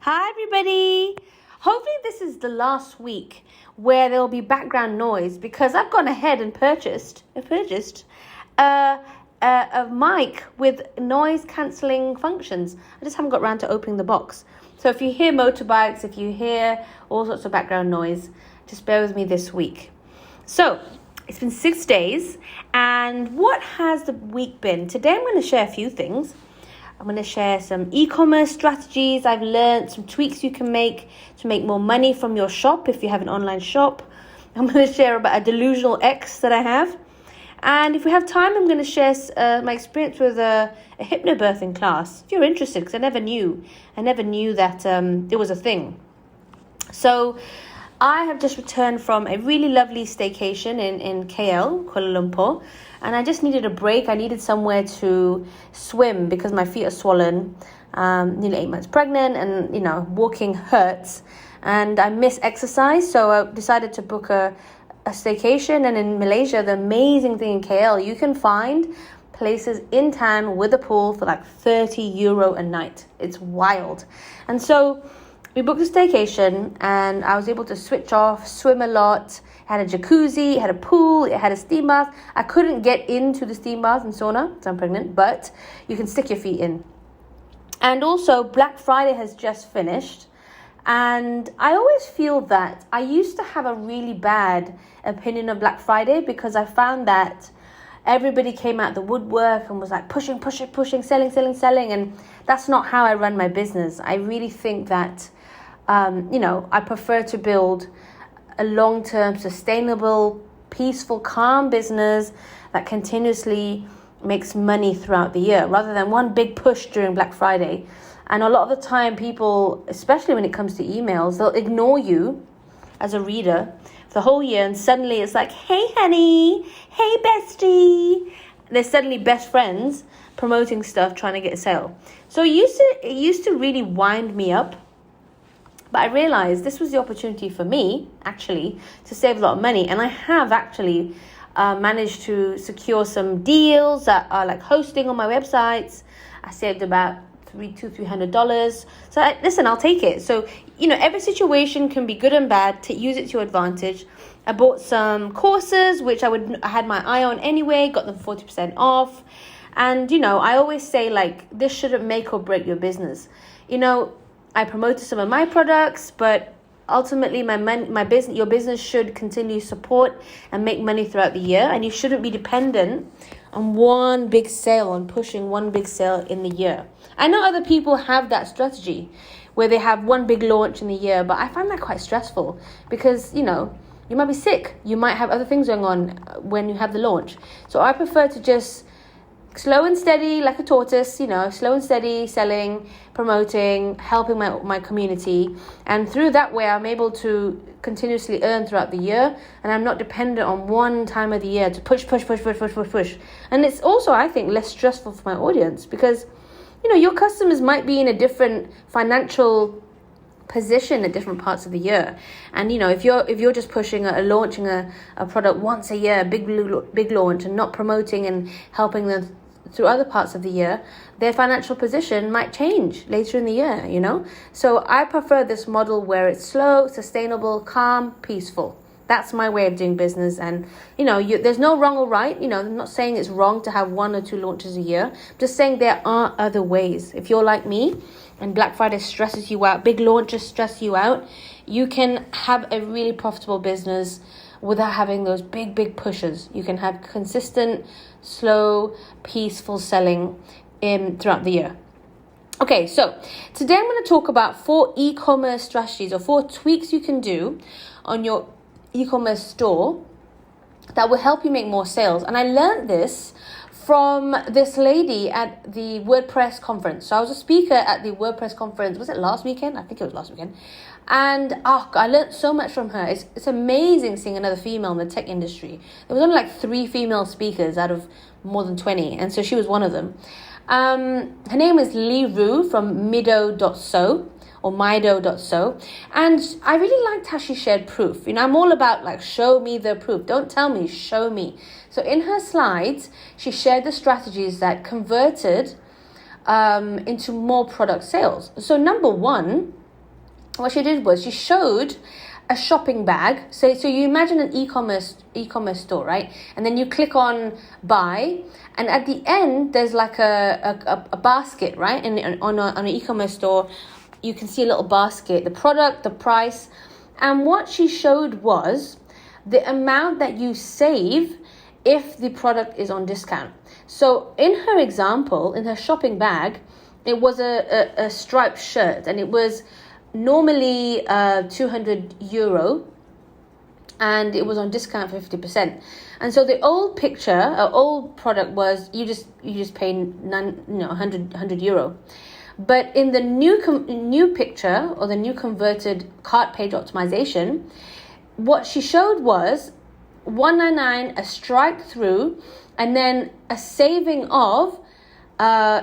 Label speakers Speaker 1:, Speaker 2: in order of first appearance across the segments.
Speaker 1: Hi everybody! Hopefully this is the last week where there will be background noise because I've gone ahead and purchased a mic with noise cancelling functions. I just haven't got around to opening the box. So if you hear motorbikes, if you hear all sorts of background noise, just bear with me this week. So it's been 6 days, and what has the week been? Today I'm going to share a few things. I'm going to share some e-commerce strategies I've learned, some tweaks you can make to make more money from your shop if you have an online shop. I'm going to share about a delusional ex that I have. And if we have time, I'm going to share my experience with a hypnobirthing class, if you're interested, because I never knew that it was a thing. So I have just returned from a really lovely staycation in KL, Kuala Lumpur, and I just needed a break. I needed somewhere to swim because my feet are swollen, nearly 8 months pregnant, and, walking hurts, and I miss exercise, so I decided to book a staycation. And in Malaysia, the amazing thing in KL, you can find places in town with a pool for like €30 a night. It's wild. And so we booked a staycation, and I was able to switch off, swim a lot. It had a jacuzzi, it had a pool, it had a steam bath. I couldn't get into the steam bath and sauna because I'm pregnant, but you can stick your feet in. And also, Black Friday has just finished. And I always feel that I used to have a really bad opinion of Black Friday because I found that everybody came out the woodwork and was like pushing, selling. And that's not how I run my business. I really think that, I prefer to build a long-term, sustainable, peaceful, calm business that continuously makes money throughout the year rather than one big push during Black Friday. And a lot of the time people, especially when it comes to emails, they'll ignore you as a reader for the whole year, and suddenly it's like, hey honey, hey bestie. They're suddenly best friends promoting stuff, trying to get a sale. So it used to really wind me up. But I realized this was the opportunity for me, actually, to save a lot of money. And I have actually managed to secure some deals that are like hosting on my websites. I saved about $300. So I'll take it. So, every situation can be good and bad. To use it to your advantage. I bought some courses, which I had my eye on anyway, got them 40% off. And, I always say, like, this shouldn't make or break your business. I promoted some of my products, but ultimately your business should continue to support and make money throughout the year, and you shouldn't be dependent on one big sale and pushing one big sale in the year. I know other people have that strategy where they have one big launch in the year, but I find that quite stressful because, you might be sick. You might have other things going on when you have the launch. So I prefer to just slow and steady, like a tortoise, slow and steady, selling, promoting, helping my community. And through that way, I'm able to continuously earn throughout the year. And I'm not dependent on one time of the year to push. And it's also, I think, less stressful for my audience because, your customers might be in a different financial position at different parts of the year. And if you're just pushing launching a product once a year, big launch, and not promoting and helping them through other parts of the year, their financial position might change later in the year, So I prefer this model where it's slow, sustainable, calm, peaceful. That's my way of doing business. And, there's no wrong or right. I'm not saying it's wrong to have 1 or 2 launches a year. I'm just saying there are other ways. If you're like me and Black Friday stresses you out, big launches stress you out, you can have a really profitable business without having those big pushes. You can have consistent, slow, peaceful selling throughout the year. Okay, so today I'm going to talk about 4 e-commerce strategies or 4 tweaks you can do on your e-commerce store that will help you make more sales. And I learned this from this lady at the WordPress conference. So I was a speaker at the WordPress conference. Was it last weekend? I think it was last weekend. And I learned so much from her. It's amazing seeing another female in the tech industry. There was only like 3 female speakers out of more than 20. And so she was one of them. Her name is Lee Rue from Mido.so. Or Mido.so. And I really liked how she shared proof. I'm all about like, show me the proof. Don't tell me, show me. So in her slides, she shared the strategies that converted into more product sales. So number 1 what she did was she showed a shopping bag. So you imagine an e-commerce store, right? And then you click on buy, and at the end there's like a basket, right? And on an e-commerce store, you can see a little basket, the product, the price, and what she showed was the amount that you save if the product is on discount. So in her example, in her shopping bag, it was a striped shirt, and it was normally €200, and it was on discount for 50%. And so the old old product was you just pay €100. But in the new picture, or the new converted cart page optimization, what she showed was $199, a strike through, and then a saving of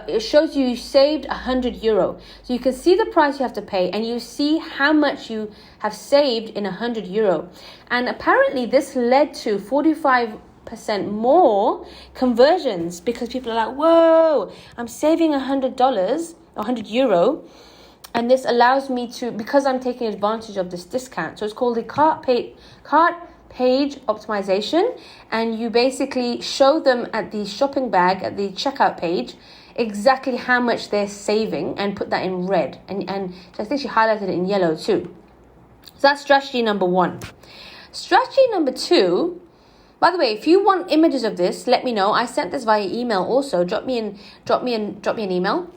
Speaker 1: it shows you saved €100. So you can see the price you have to pay, and you see how much you have saved in €100. And apparently this led to 45% more conversions, because people are like, whoa, I'm saving $100 or €100. And this allows me to, because I'm taking advantage of this discount. So it's called the cart page optimization, and you basically show them at the shopping bag, at the checkout page, exactly how much they're saving, and put that in red, and I think she highlighted it in yellow too. So that's strategy number 1. Strategy number 2, by the way, if you want images of this, let me know. I sent this via email also. Drop me an email.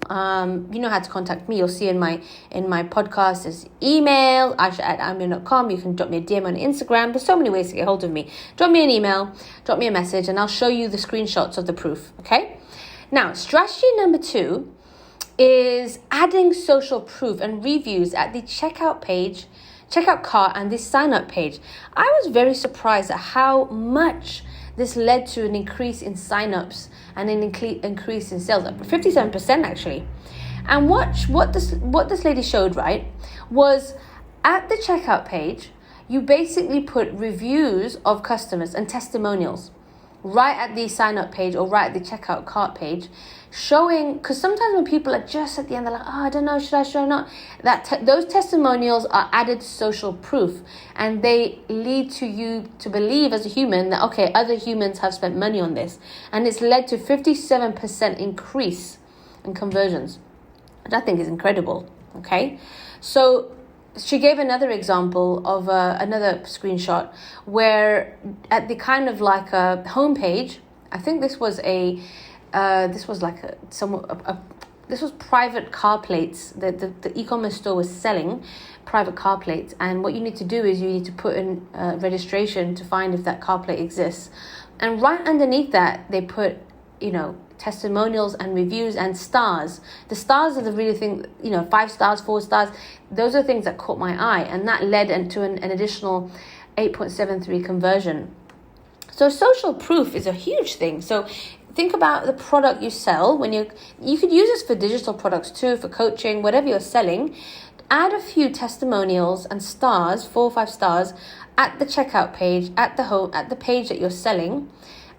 Speaker 1: You know how to contact me. You'll see in my podcast is email, aisha@amir.com. You can drop me a DM on Instagram. There's so many ways to get hold of me. Drop me an email, drop me a message, and I'll show you the screenshots of the proof. Okay? Now, strategy number 2 is adding social proof and reviews at the checkout cart and this sign-up page. I was very surprised at how much this led to an increase in sign-ups and an increase in sales, 57% actually. And what this lady showed, right, was at the checkout page, you basically put reviews of customers and testimonials right at the sign-up page or right at the checkout cart page, showing, because sometimes when people are just at the end, they're like, I don't know, should I, should I not? Those testimonials are added social proof, and they lead to you to believe as a human that, okay, other humans have spent money on this, and it's led to 57% increase in conversions, which I think is incredible. Okay, so she gave another example of another screenshot where at the kind of like a homepage, I think this was private car plates. The e-commerce store was selling private car plates, and what you need to do is you need to put in registration to find if that car plate exists, and right underneath that they put testimonials and reviews and stars. The stars are the really thing, 5 stars, 4 stars. Those are things that caught my eye, and that led to an additional 8.73 conversion. So social proof is a huge thing. So think about the product you sell. You could use this for digital products too, for coaching, whatever you're selling. Add a few testimonials and stars, 4 or 5 stars, at the checkout page, at the page that you're selling.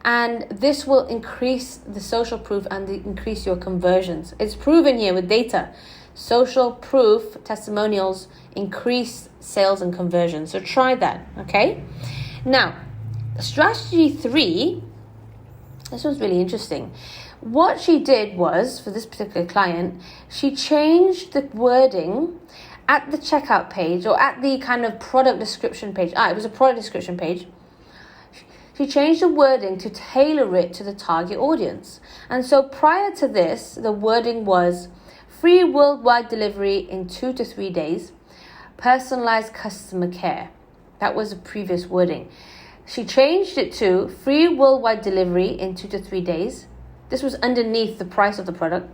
Speaker 1: And this will increase the social proof and increase your conversions. It's proven here with data. Social proof, testimonials, increase sales and conversions. So try that, okay? Now, strategy 3, this one's really interesting. What she did was, for this particular client, she changed the wording at the checkout page, or at the kind of product description page. It was a product description page. She changed the wording to tailor it to the target audience. And so prior to this, the wording was free worldwide delivery in 2 to 3 days, personalized customer care. That was the previous wording. She changed it to free worldwide delivery in 2 to 3 days. This was underneath the price of the product.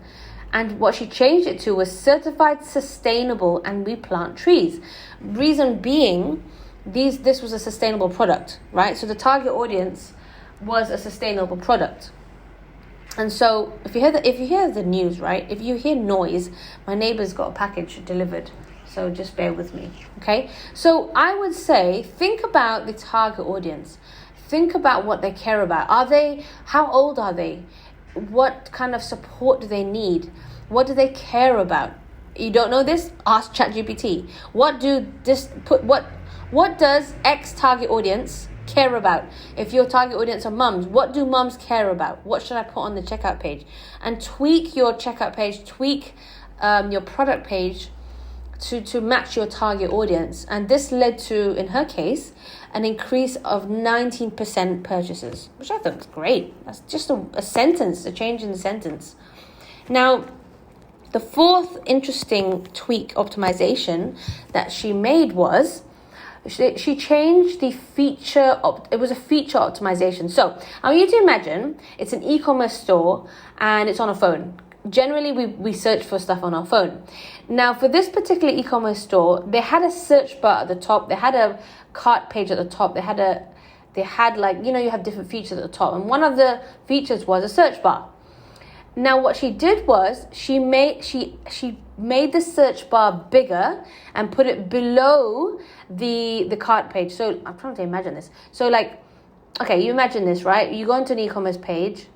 Speaker 1: And what she changed it to was certified sustainable, and we plant trees. Reason being, this was a sustainable product, right? So the target audience was a sustainable product. And so if you hear the news, right? If you hear noise, my neighbor's got a package delivered. So just bear with me, okay? So I would say, think about the target audience. Think about what they care about. How old are they? What kind of support do they need? What do they care about? You don't know this? Ask ChatGPT. What does X target audience care about? If your target audience are mums, what do mums care about? What should I put on the checkout page? And tweak your checkout page, tweak your product page to match your target audience. And this led to, in her case, an increase of 19% purchases, which I thought was great. That's just a sentence, a change in the sentence. Now, the fourth interesting tweak optimization that she made was she changed the feature. It was a feature optimization. So I want you to imagine it's an e-commerce store and it's on a phone. Generally, we search for stuff on our phone. Now, for this particular e-commerce store, they had a search bar at the top. They had a cart page at the top. They had like, you have different features at the top. And one of the features was a search bar. Now, what she did was she made the search bar bigger and put it below the cart page. So I'm trying to imagine this. So like, okay, you imagine this, right? You go into an e-commerce page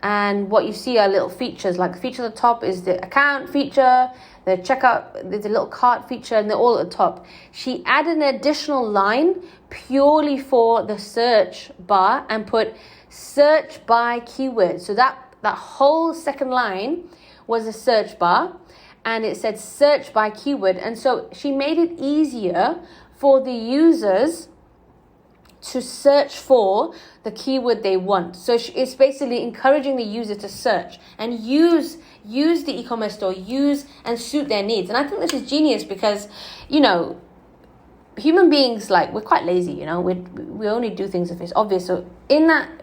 Speaker 1: and what you see are little features. Like the feature at the top is the account feature, the checkout, there's a little cart feature, and they're all at the top. She added an additional line purely for the search bar and put search by keyword. So that whole second line was a search bar and it said search by keyword. And so she made it easier for the users to search for the keyword they want. So it's basically encouraging the user to search and use the e-commerce store, use and suit their needs. And I think this is genius because, human beings, like, we're quite lazy, we only do things if it's obvious. So in that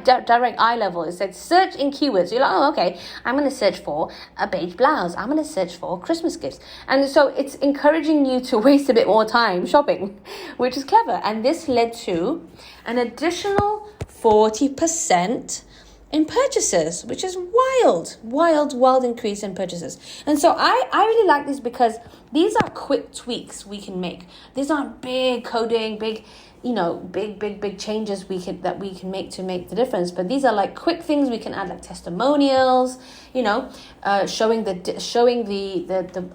Speaker 1: direct eye level, it said search in keywords. So you're like, oh, okay, I'm going to search for a beige blouse. I'm going to search for Christmas gifts. And so it's encouraging you to waste a bit more time shopping, which is clever. And this led to an additional 40% in purchases, which is wild increase in purchases. And so I really like this because these are quick tweaks we can make. These aren't big coding, big changes we can make to make the difference. But these are like quick things we can add, like testimonials, showing the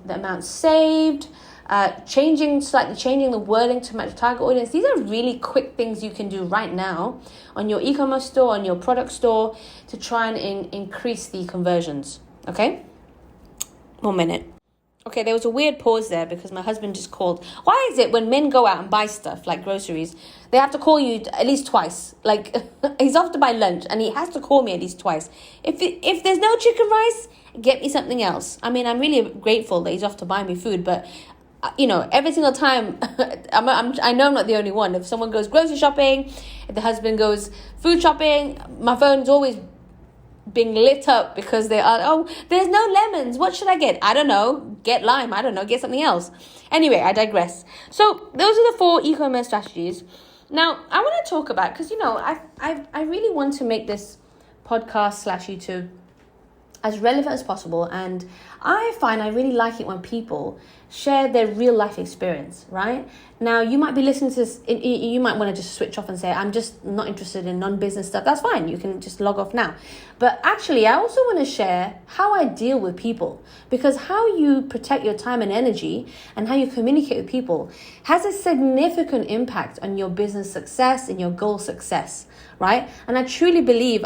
Speaker 1: amount saved, changing the wording to match the target audience. These are really quick things you can do right now on your e-commerce store, on your product store, to try and increase the conversions. Okay, 1 minute. Okay, there was a weird pause there because my husband just called. Why is it when men go out and buy stuff like groceries, they have to call you at least twice? Like, he's off to buy lunch and he has to call me at least twice. If there's no chicken rice, get me something else. I mean, I'm really grateful that he's off to buy me food, but every single time, I know I'm not the only one. If someone goes grocery shopping, if the husband goes food shopping, my phone's always being lit up because they are, oh, there's no lemons. What should I get? I don't know. Get lime. I don't know. Get something else. Anyway, I digress. So those are the 4 e-commerce strategies. Now, I want to talk about, because, I really want to make this podcast / YouTube as relevant as possible. And I find I really like it when people share their real life experience, right? Now, you might be listening to this, you might want to just switch off and say, I'm just not interested in non-business stuff. That's fine. You can just log off now. But actually, I also want to share how I deal with people, because how you protect your time and energy and how you communicate with people has a significant impact on your business success and your goal success, right? And I truly believe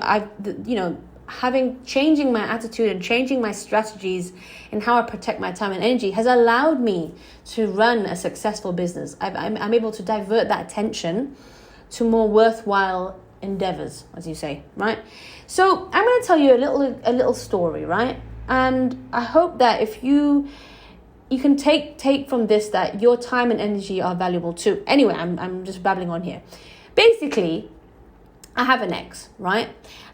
Speaker 1: changing my attitude and changing my strategies in how I protect my time and energy has allowed me to run a successful business. I'm able to divert that attention to more worthwhile endeavors, as you say, right? So I'm going to tell you a little story, right? And I hope that if you can take from this that your time and energy are valuable too. Anyway, I'm just babbling on here. Basically, I have an ex, right?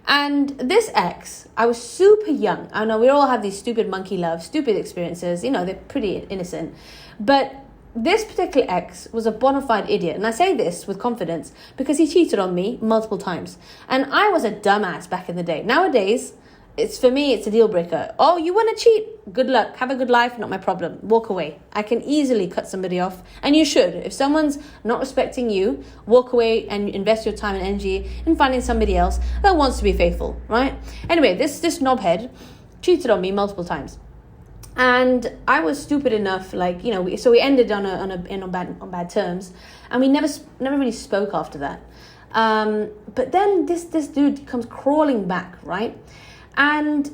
Speaker 1: And this ex, I was super young. I know we all have these stupid monkey love, stupid experiences. They're pretty innocent. But this particular ex was a bona fide idiot. And I say this with confidence because he cheated on me multiple times. And I was a dumbass back in the day. Nowadays, it's a deal breaker. Oh, you want to cheat? Good luck. Have a good life. Not my problem. Walk away. I can easily cut somebody off. And you should. If someone's not respecting you, walk away and invest your time and energy in finding somebody else that wants to be faithful, right? Anyway, this knobhead cheated on me multiple times. And I was stupid enough, like, so we ended on bad terms, and we never really spoke after that. But then this dude comes crawling back, right? And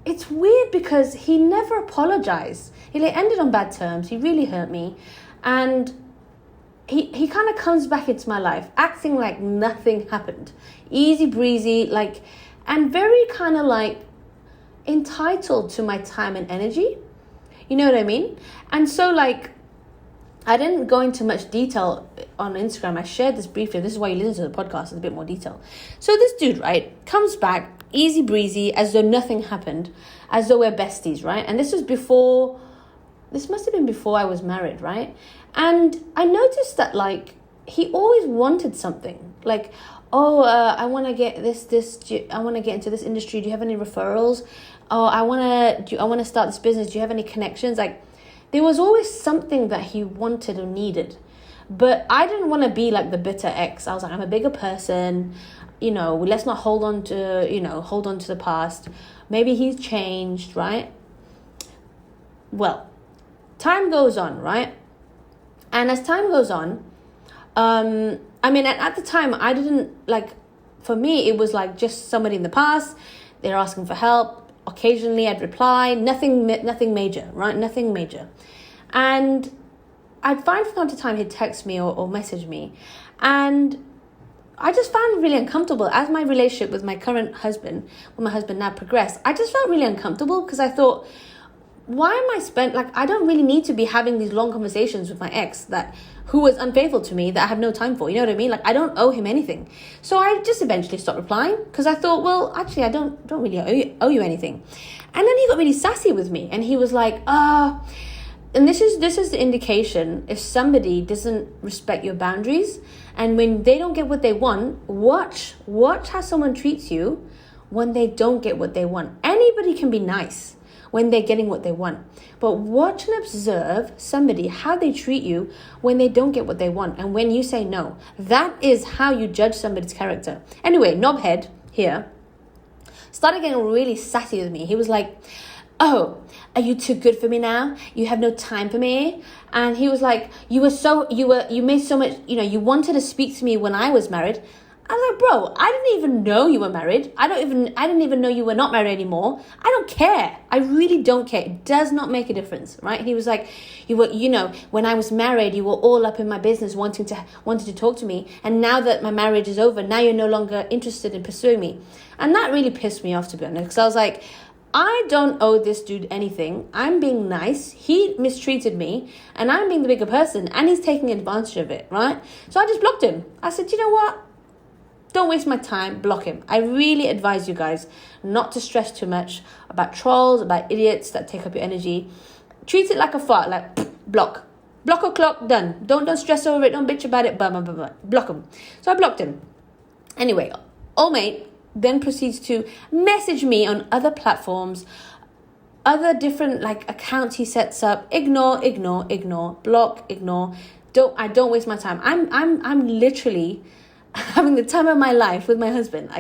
Speaker 1: it's weird because he never apologized. He ended on bad terms. He really hurt me, and he kind of comes back into my life, acting like nothing happened, easy breezy, like, and very kind of like entitled to my time and energy. You know what I mean? And so, like, I didn't go into much detail on Instagram. I shared this briefly. This is why you listen to the podcast in a bit more detail. So this dude, right, comes back easy breezy, as though nothing happened, as though we're besties, right? And this must have been before I was married, right? And I noticed that, like, he always wanted something. Like, I want to get I want to get into this industry. Do you have any referrals? Oh, I want to start this business. Do you have any connections? Like, there was always something that he wanted or needed. But I didn't want to be like the bitter ex. I was like, I'm a bigger person. Let's not hold on to the past. Maybe he's changed, right? Well, time goes on, right? And as time goes on, at the time, I didn't, like, for me, it was like just somebody in the past. They're asking for help. Occasionally I'd reply, nothing major, right? Nothing major. And I'd find from time to time he'd text me or message me. And I just found it really uncomfortable. As my relationship with my current husband, when my husband now progressed, I just felt really uncomfortable because I thought, why am I don't really need to be having these long conversations with my ex who was unfaithful to me that I have no time for. You know what I mean? Like, I don't owe him anything. So I just eventually stopped replying because I thought, well, actually, I don't really owe you anything. And then he got really sassy with me, and he was like, and this is the indication if somebody doesn't respect your boundaries, and when they don't get what they want, watch how someone treats you when they don't get what they want. Anybody can be nice when they're getting what they want. But watch and observe somebody, how they treat you when they don't get what they want. And when you say no, that is how you judge somebody's character. Anyway, knobhead here started getting really sassy with me. He was like, oh, are you too good for me now? You have no time for me? And he was like, you made so much, you wanted to speak to me when I was married. I was like, bro, I didn't even know you were married. I didn't even know you were not married anymore. I don't care. I really don't care. It does not make a difference, right? He was like, when I was married, you were all up in my business wanting to talk to me. And now that my marriage is over, now you're no longer interested in pursuing me. And that really pissed me off, to be honest, because I was like, I don't owe this dude anything. I'm being nice. He mistreated me, and I'm being the bigger person, and he's taking advantage of it, right? So I just blocked him. I said, you know what? Don't waste my time, block him. I really advise you guys not to stress too much about trolls, about idiots that take up your energy. Treat it like a fart, like block. Block o'clock, done. Don't stress over it, don't bitch about it, blah, blah, blah, blah. Block him. So I blocked him. Anyway, old mate then proceeds to message me on other platforms, other different accounts he sets up. Ignore, block, ignore. I don't waste my time. I'm literally having the time of my life with my husband.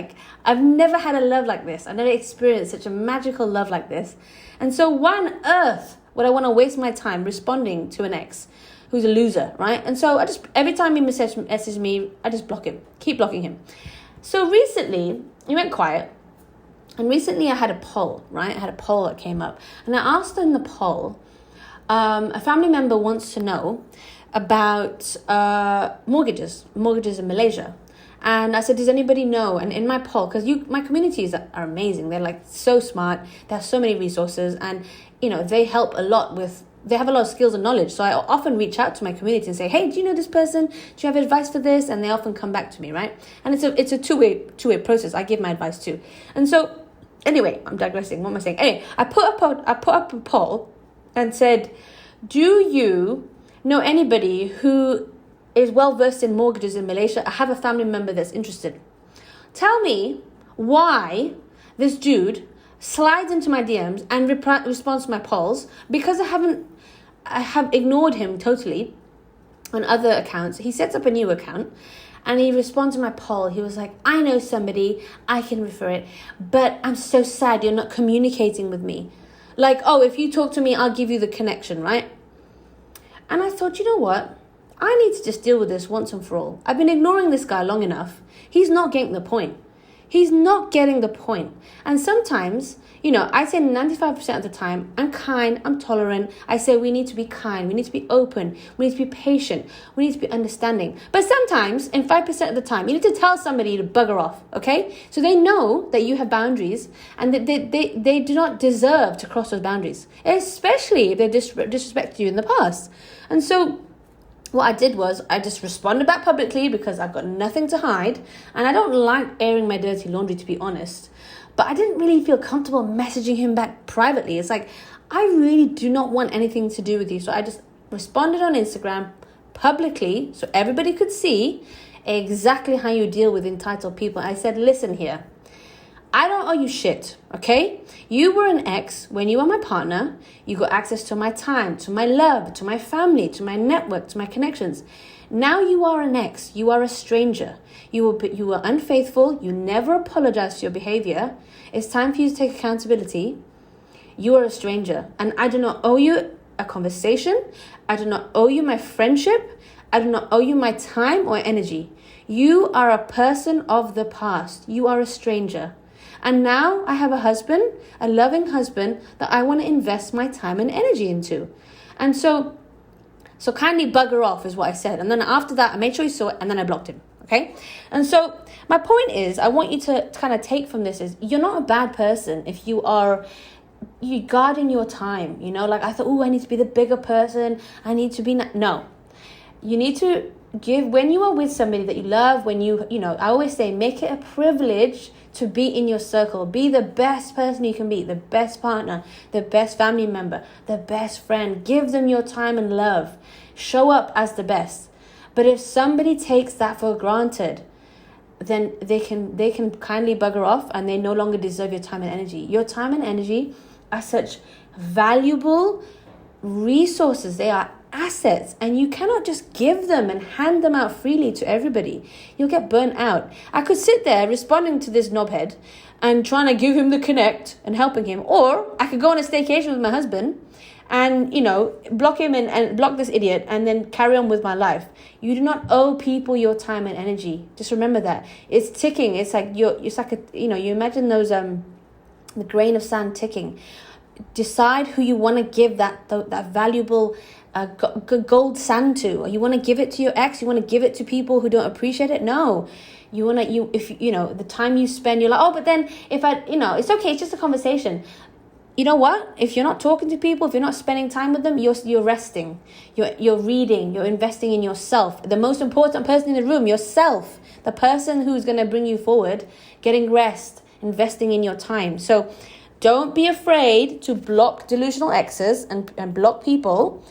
Speaker 1: I've never had a love like this. I've never experienced such a magical love like this. And so why on earth would I want to waste my time responding to an ex who's a loser, right? And so every time he messages me, I just block him, keep blocking him. So recently, he went quiet. And recently I had a poll, right? I had a poll that came up. And I asked in the poll, a family member wants to know about mortgages in Malaysia. And I said, does anybody know? And in my poll, because my communities are amazing. They're so smart. They have so many resources, and they help a lot they have a lot of skills and knowledge. So I often reach out to my community and say, hey, do you know this person? Do you have advice for this? And they often come back to me, right? And it's a two-way process. I give my advice too. And so anyway, I'm digressing. What am I saying? Anyway, I put up a poll and said, do you know anybody who is well versed in mortgages in Malaysia? I have a family member that's interested. Tell me why this dude slides into my DMs and responds to my polls, because I have ignored him totally on other accounts. He sets up a new account and he responds to my poll. He was like, I know somebody, I can refer it, but I'm so sad you're not communicating with me. Like, oh, if you talk to me, I'll give you the connection, right? And I thought, you know what? I need to just deal with this once and for all. I've been ignoring this guy long enough. He's not getting the point. He's not getting the point. And sometimes, I say 95% of the time, I'm kind, I'm tolerant. I say we need to be kind, we need to be open, we need to be patient, we need to be understanding. But sometimes, in 5% of the time, you need to tell somebody to bugger off, okay? So they know that you have boundaries and that they do not deserve to cross those boundaries, especially if they disrespected you in the past. And so what I did was I just responded back publicly because I've got nothing to hide and I don't like airing my dirty laundry, to be honest. But I didn't really feel comfortable messaging him back privately. It's like, I really do not want anything to do with you. So I just responded on Instagram publicly so everybody could see exactly how you deal with entitled people. I said, listen here, I don't owe you shit, okay? You were an ex when you were my partner. You got access to my time, to my love, to my family, to my network, to my connections. Now you are an ex. You are a stranger. You were unfaithful. You never apologized for your behavior. It's time for you to take accountability. You are a stranger. And I do not owe you a conversation. I do not owe you my friendship. I do not owe you my time or energy. You are a person of the past. You are a stranger. And now I have a husband, a loving husband that I want to invest my time and energy into. And so kindly bugger off is what I said. And then after that, I made sure he saw it and then I blocked him. Okay. And so my point is, I want you to kind of take from this is you're not a bad person if you guarding your time, like I thought, I need to be the bigger person. I need to be, no, you need to give, when you are with somebody that you love, when I always say, make it a privilege to be in your circle. Be the best person you can be, the best partner, the best family member, the best friend. Give them your time and love. Show up as the best. But if somebody takes that for granted, then they can kindly bugger off and they no longer deserve your time and energy. Your time and energy are such valuable resources. They are assets, and you cannot just give them and hand them out freely to everybody. You'll get burnt out. I could sit there responding to this knobhead and trying to give him the connect and helping him, or I could go on a staycation with my husband and block him and block this idiot and then carry on with my life. You do not owe people your time and energy. Just remember that it's ticking. It's like you imagine those the grain of sand ticking. Decide who you want to give that valuable gold sand to. You want to give it to your ex? You want to give it to people who don't appreciate it? No. If the time you spend, you're like, oh, but then if it's okay, it's just a conversation. You know what? If you're not talking to people, if you're not spending time with them, you're resting, you're reading, you're investing in yourself. The most important person in the room, yourself, the person who's going to bring you forward, getting rest, investing in your time. So don't be afraid to block delusional exes and block people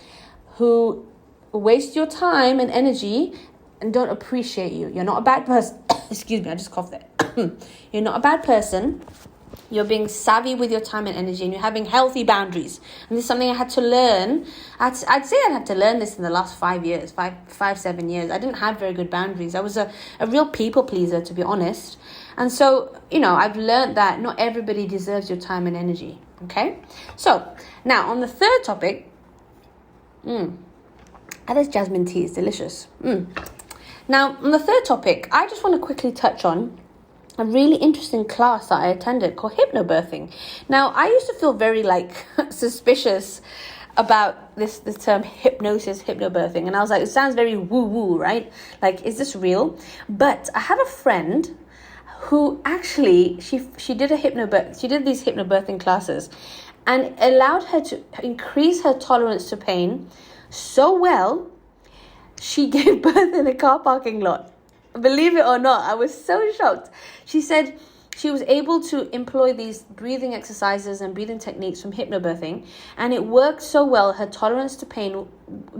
Speaker 1: who waste your time and energy and don't appreciate you. You're not a bad person. Excuse me, I just coughed there. You're not a bad person. You're being savvy with your time and energy, and you're having healthy boundaries. And this is something I had to learn. I'd say I'd had to learn this in the last 7 years. I didn't have very good boundaries. I was a real people pleaser, to be honest. And so, I've learned that not everybody deserves your time and energy. Okay? So, now on the third topic, this jasmine tea is delicious. Now, on the third topic, I just want to quickly touch on a really interesting class that I attended called Hypnobirthing. Now, I used to feel very suspicious about this term hypnobirthing. And I was like, it sounds very woo-woo, right? Like, is this real? But I have a friend who actually, she did these hypnobirthing classes, and it allowed her to increase her tolerance to pain so well, she gave birth in a car parking lot. Believe it or not, I was so shocked. She said she was able to employ these breathing exercises and breathing techniques from hypnobirthing, and it worked so well. Her tolerance to pain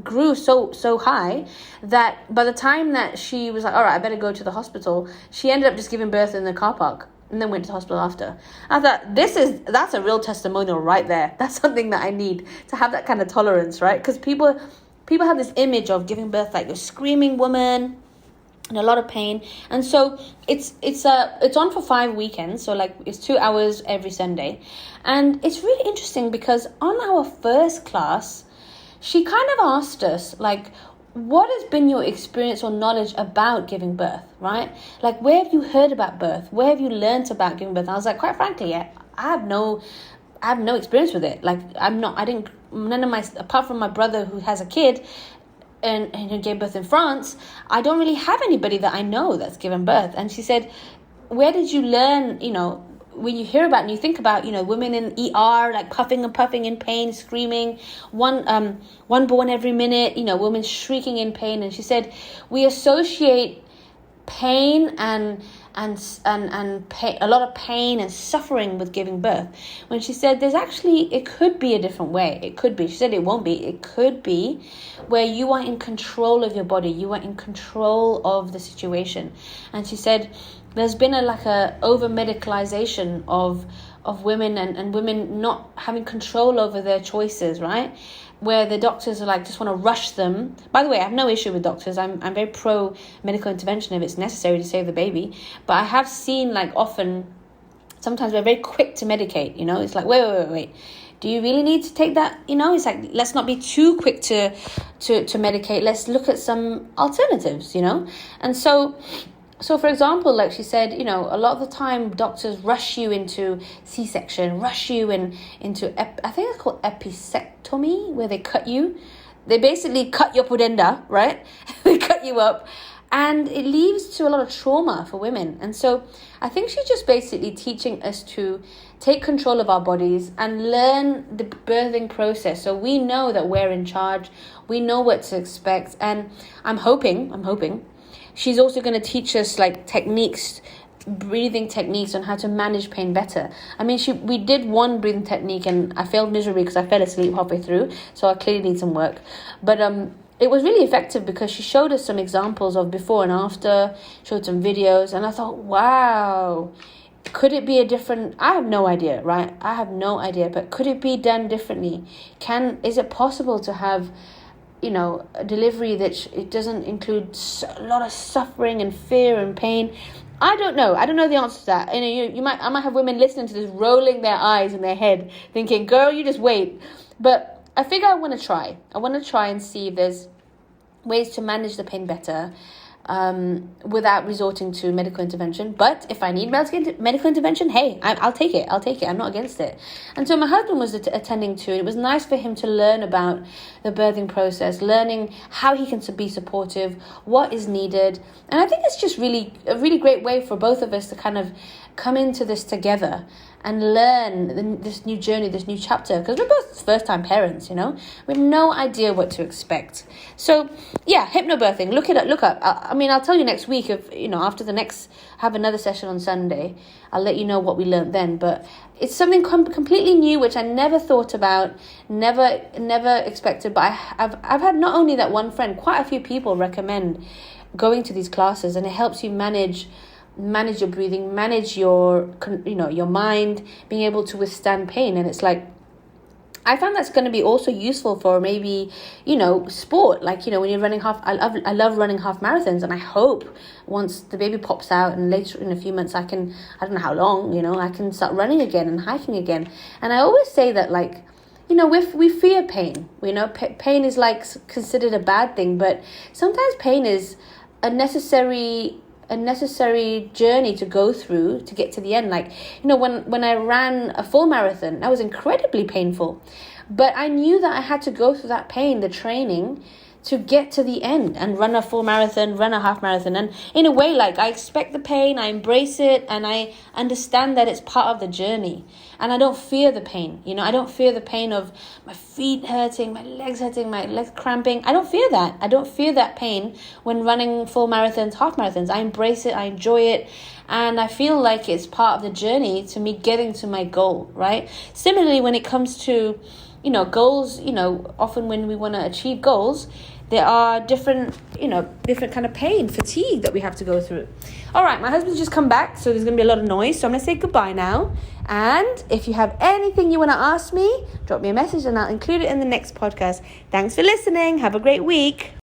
Speaker 1: grew so high that by the time that she was like, all right, I better go to the hospital, she ended up just giving birth in the car park and then went to the hospital after. I thought, that's a real testimonial right there. That's something that I need to have, that kind of tolerance, right? Because people have this image of giving birth like a screaming woman, in a lot of pain. And so it's on for 5 weekends, so like it's 2 hours every Sunday. And it's really interesting because on our first class, she kind of asked us, like, what has been your experience or knowledge about giving birth, right? Like, where have you heard about birth? Where have you learned about giving birth? And I was like, quite frankly, I have no experience with it. Like, none of my, apart from my brother who has a kid and who gave birth in France, I don't really have anybody that I know that's given birth. And she said, where did you learn, when you hear about and you think about, women in ER, like puffing and puffing in pain, screaming, one born every minute, women shrieking in pain. And she said, we associate pain and pain, a lot of pain and suffering with giving birth. When she said it could be a different way. It could be. She said it won't be. It could be where you are in control of your body. You are in control of the situation. And she said there's been a over medicalization of women and women not having control over their choices, right? Where the doctors are like, just want to rush them. By the way, I have no issue with doctors. I'm very pro medical intervention if it's necessary to save the baby. But I have seen, like, often, sometimes we're very quick to medicate, It's like, wait. Do you really need to take that? It's like, let's not be too quick to medicate. Let's look at some alternatives, And so, for example, like she said, a lot of the time doctors rush you into C-section, rush you into, I think it's called episectomy, where they cut you. They basically cut your pudenda, right? They cut you up. And it leads to a lot of trauma for women. And so I think she's just basically teaching us to take control of our bodies and learn the birthing process. So we know that we're in charge. We know what to expect. And I'm hoping, she's also going to teach us like breathing techniques on how to manage pain better. I mean, we did one breathing technique and I failed miserably because I fell asleep halfway through. So I clearly need some work. But it was really effective because she showed us some examples of before and after, showed some videos. And I thought, wow, could it be I have no idea, right? I have no idea. But could it be done differently? Is it possible to have a delivery that it doesn't include a lot of suffering and fear and pain? I don't know the answer to that. I might have women listening to this rolling their eyes in their head thinking, girl, you just wait. But I figure I want to try and see if there's ways to manage the pain better without resorting to medical intervention. But if I need medical intervention, hey, I'll take it. I'm not against it. And so my husband was attending to it. It was nice for him to learn about the birthing process, learning how he can be supportive, what is needed. And I think it's just really a really great way for both of us to kind of come into this together and learn this new journey, this new chapter, because we're both first-time parents, we have no idea what to expect. So, yeah, hypnobirthing, look up. I'll tell you next week if, after have another session on Sunday, I'll let you know what we learned then. But it's something completely new, which I never thought about, never expected. But I've had not only that one friend, quite a few people recommend going to these classes, and it helps you manage your breathing, manage your mind, being able to withstand pain. And it's like, I found that's going to be also useful for maybe, sport, like, when you're running I love running half marathons, and I hope once the baby pops out and later in a few months I don't know how long, I can start running again and hiking again. And I always say that, like, we fear pain, pain is like considered a bad thing, but sometimes pain is a necessary journey to go through to get to the end. Like, when I ran a full marathon, that was incredibly painful, but I knew that I had to go through that pain, the training, to get to the end and run a full marathon, run a half marathon. And in a way, like, I expect the pain, I embrace it, and I understand that it's part of the journey. And I don't fear the pain. I don't fear the pain of my feet hurting, my legs hurting, my legs cramping. I don't fear that. I don't fear that pain when running full marathons, half marathons. I embrace it, I enjoy it, and I feel like it's part of the journey to me getting to my goal, right? Similarly, when it comes to goals, often when we want to achieve goals, there are different kind of pain, fatigue that we have to go through. All right, my husband's just come back, so there's going to be a lot of noise. So I'm going to say goodbye now. And if you have anything you want to ask me, drop me a message and I'll include it in the next podcast. Thanks for listening. Have a great week.